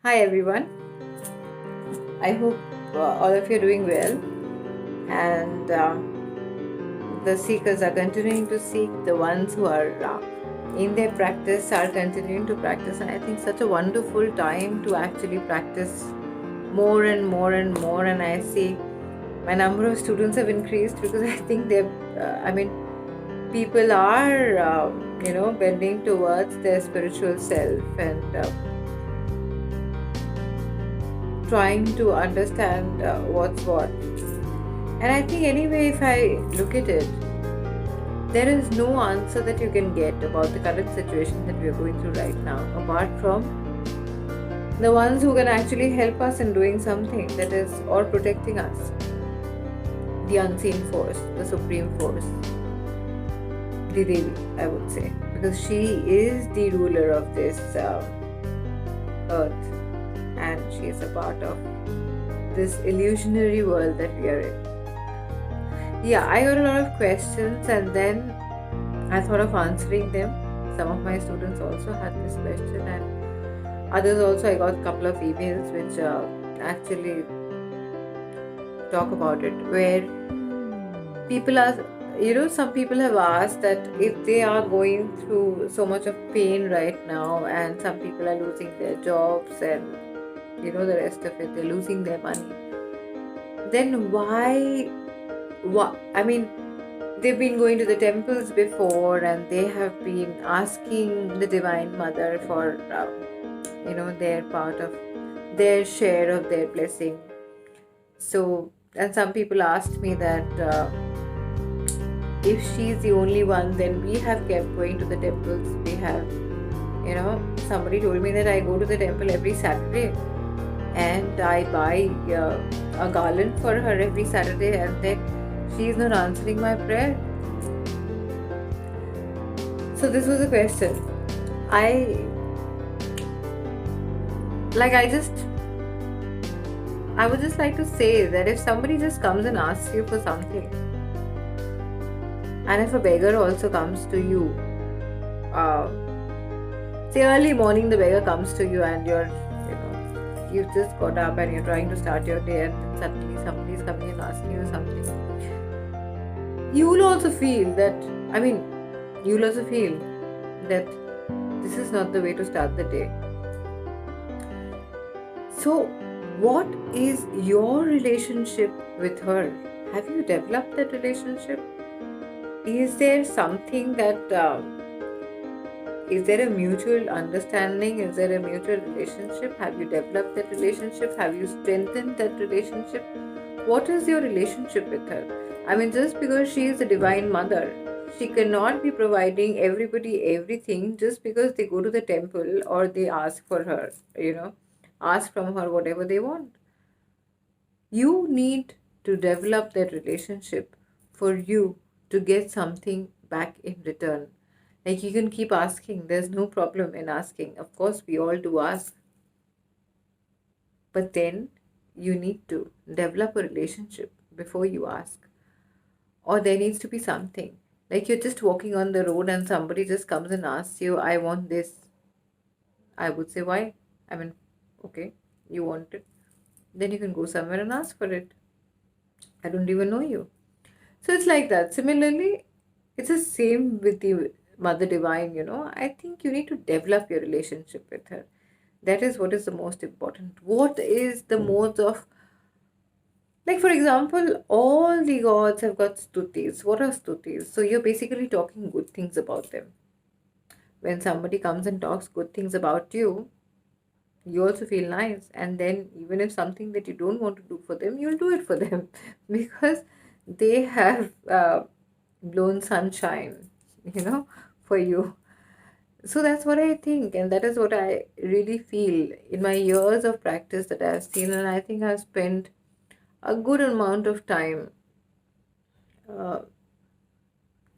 Hi everyone. I hope all of you are doing well, and the seekers are continuing to seek. The ones who are in their practice are continuing to practice, and I think such a wonderful time to actually practice more and more and more. And I see my number of students have increased because I think they're. People are bending towards their spiritual self and trying to understand what's what. And I think, anyway, if I look at it, there is no answer that you can get about the current situation that we are going through right now, apart from the ones who can actually help us in doing something that is, or protecting us, the unseen force, the supreme force, the Devi, I would say, because she is the ruler of this earth, and she is a part of this illusionary world that we are in. Yeah, I got a lot of questions, and then I thought of answering them. Some of my students also had this question, and others also. I got a couple of emails which actually talk about it, where people are, some people have asked that if they are going through so much of pain right now, and some people are losing their jobs, and the rest of it, they're losing their money, then why? What? I mean, they've been going to the temples before, and they have been asking the Divine Mother for, their part of their share of their blessing. So, and some people asked me that if she's the only one, then we have kept going to the temples. We have, somebody told me that I go to the temple every Saturday and I buy a garland for her every Saturday, and then she is not answering my prayer. So this was a question. I like I would just like to say that if somebody just comes and asks you for something, and if a beggar also comes to you, uh, say early morning the beggar comes to you, and you've just got up and you're trying to start your day, and then suddenly somebody's coming and asking you something, you will also feel that, you'll also feel that this is not the way to start the day. So, what is your relationship with her? Have you developed that relationship? Is there something that, is there a mutual understanding? Is there a mutual relationship? Have you developed that relationship? Have you strengthened that relationship? What is your relationship with her? Just because she is a divine mother, she cannot be providing everybody everything just because they go to the temple or they ask for her, ask from her whatever they want. You need to develop that relationship for you to get something back in return. Like, you can keep asking, there's no problem in asking. Of course, we all do ask. But then you need to develop a relationship before you ask. Or there needs to be something. Like, you're just walking on the road and somebody just comes and asks you, I want this. I would say, why? I mean, okay, you want it. Then you can go somewhere and ask for it. I don't even know you. So it's like that. Similarly, it's the same with the Mother Divine, I think you need to develop your relationship with her. That is what is the most important. What is the modes of, like, for example, all the gods have got stutis. What are stutis? So you're basically talking good things about them. When somebody comes and talks good things about you, you also feel nice. And then, even if something that you don't want to do for them, you'll do it for them because they have blown sunshine, for you. So that's what I think, and that is what I really feel in my years of practice that I've seen. And I think I've spent a good amount of time uh,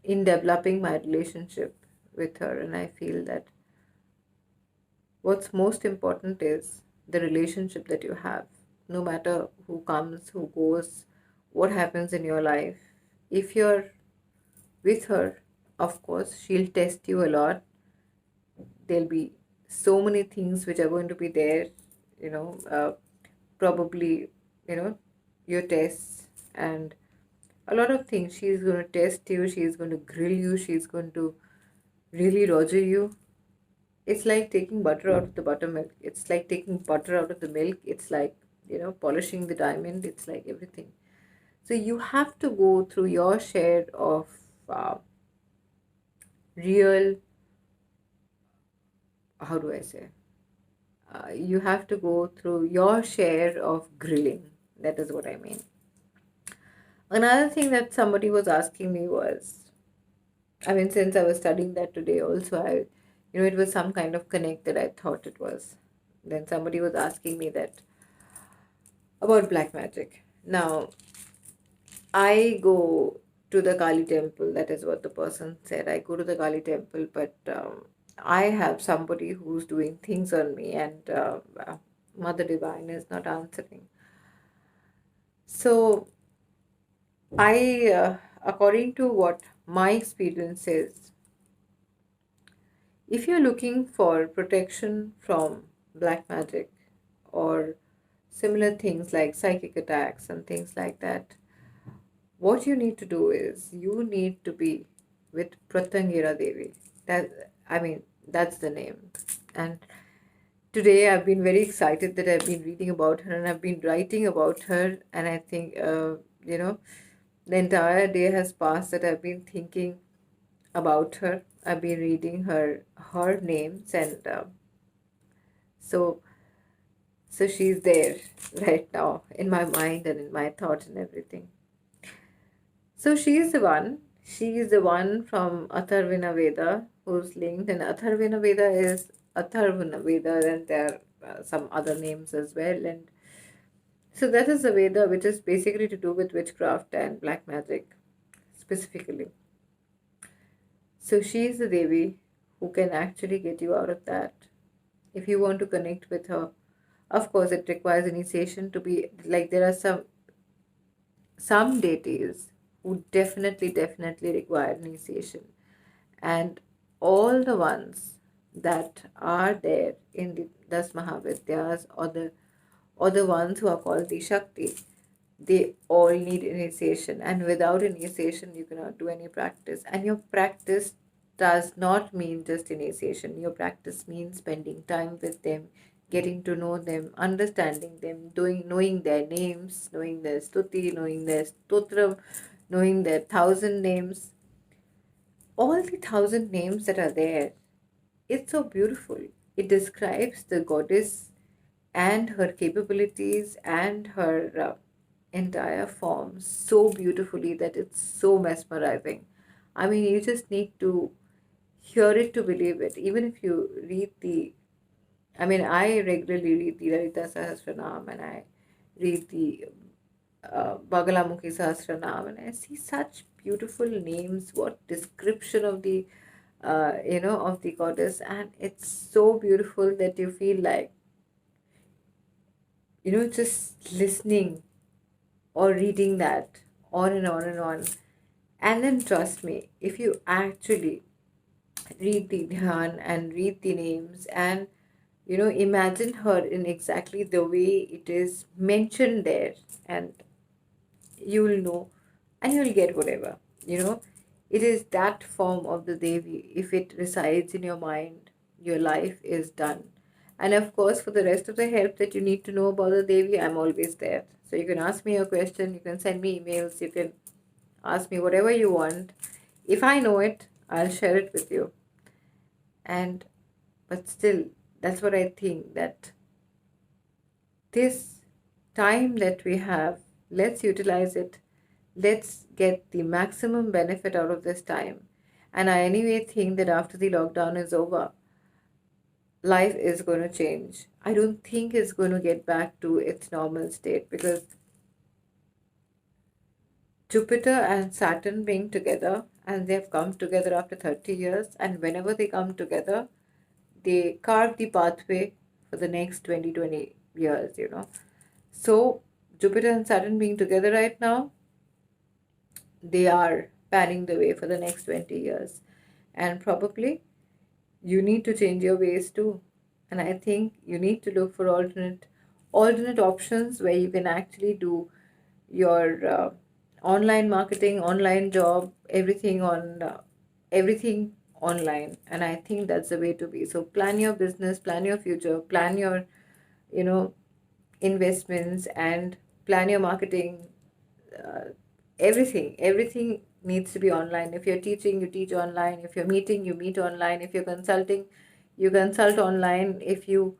in developing my relationship with her. And I feel that what's most important is the relationship that you have, no matter who comes, who goes, what happens in your life. If you're with her, of course, she'll test you a lot. There'll be so many things which are going to be there, you know, probably, you know, your tests and a lot of things. She's going to test you, she's going to grill you, she's going to really roger you. It's like taking butter out of the buttermilk. It's like taking butter out of the milk. It's like, polishing the diamond. It's like everything. So you have to go through your share of uh, real, how do I say? You have to go through your share of grilling. That is what I mean. Another thing that somebody was asking me was, I mean, since I was studying that today, also, it was some kind of connect that I thought it was. Then somebody was asking me that about black magic. Now, I go to the Kali temple. That is what the person said. I go to the Kali temple, but I have somebody who's doing things on me, and Mother Divine is not answering. So, according to what my experience is, if you're looking for protection from black magic or similar things like psychic attacks and things like that, what you need to do is you need to be with Pratyangira Devi. That's the name. And today I've been very excited that I've been reading about her and I've been writing about her. And I think, the entire day has passed that I've been thinking about her. I've been reading her names, and so so she's there right now in my mind and in my thoughts and everything. So she is the one. She is the one from Atharvana Veda who's linked, and Atharvana Veda is Atharvana Veda, and there are some other names as well. And so that is the Veda which is basically to do with witchcraft and black magic specifically. So she is the Devi who can actually get you out of that. If you want to connect with her, of course, it requires initiation to be like there are some deities who definitely require initiation, and all the ones that are there in the Das Mahavidyas or the ones who are called the Shakti, they all need initiation, and without initiation you cannot do any practice. And your practice does not mean just initiation. Your practice means spending time with them, getting to know them, understanding them, knowing their names, knowing their stuti, knowing their stotram, knowing their thousand names, all the thousand names that are there. It's so beautiful. It describes the goddess and her capabilities and her entire form so beautifully that it's so mesmerizing. I mean, you just need to hear it to believe it. Even if you read I regularly read the Lalita Sahasranam, and I read the Bagalamukhi Sahasranam, and I see such beautiful names. What description of the goddess, and it's so beautiful that you feel like, just listening or reading that on and on and on. And then trust me, if you actually read the dhyan and read the names and imagine her in exactly the way it is mentioned there, and you will know and you'll get whatever. It is that form of the Devi. If it resides in your mind, your life is done. And of course, for the rest of the help that you need to know about the Devi, I'm always there. So you can ask me a question, you can send me emails, you can ask me whatever you want. If I know it, I'll share it with you. And but still, that's what I think, that this time that we have, let's utilize it. Let's get the maximum benefit out of this time. And I anyway think that after the lockdown is over, life is going to change. I don't think it's going to get back to its normal state, because Jupiter and Saturn being together, and they've come together after 30 years, and whenever they come together, they carve the pathway for the next 20 years. So, Jupiter and Saturn being together right now, they are panning the way for the next 20 years. And probably you need to change your ways too. And I think you need to look for alternate alternate options where you can actually do your online marketing, online job, everything online. And I think that's the way to be. So plan your business, plan your future, plan your, you know, investments, and plan your marketing. uh, everything needs to be online. If you're teaching, you teach online. If you're meeting, you meet online. If you're consulting, you consult online. If you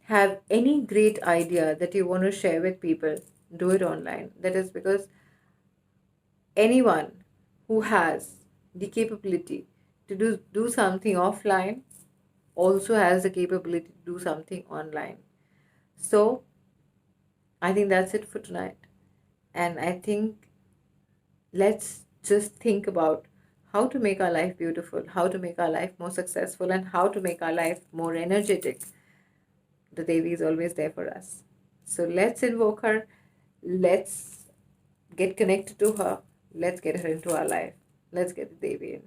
have any great idea that you want to share with people, do it online. That is because anyone who has the capability to do something offline also has the capability to do something online. So I think that's it for tonight. And I think let's just think about how to make our life beautiful, how to make our life more successful, and how to make our life more energetic. The Devi is always there for us. So let's invoke her. Let's get connected to her. Let's get her into our life. Let's get the Devi in.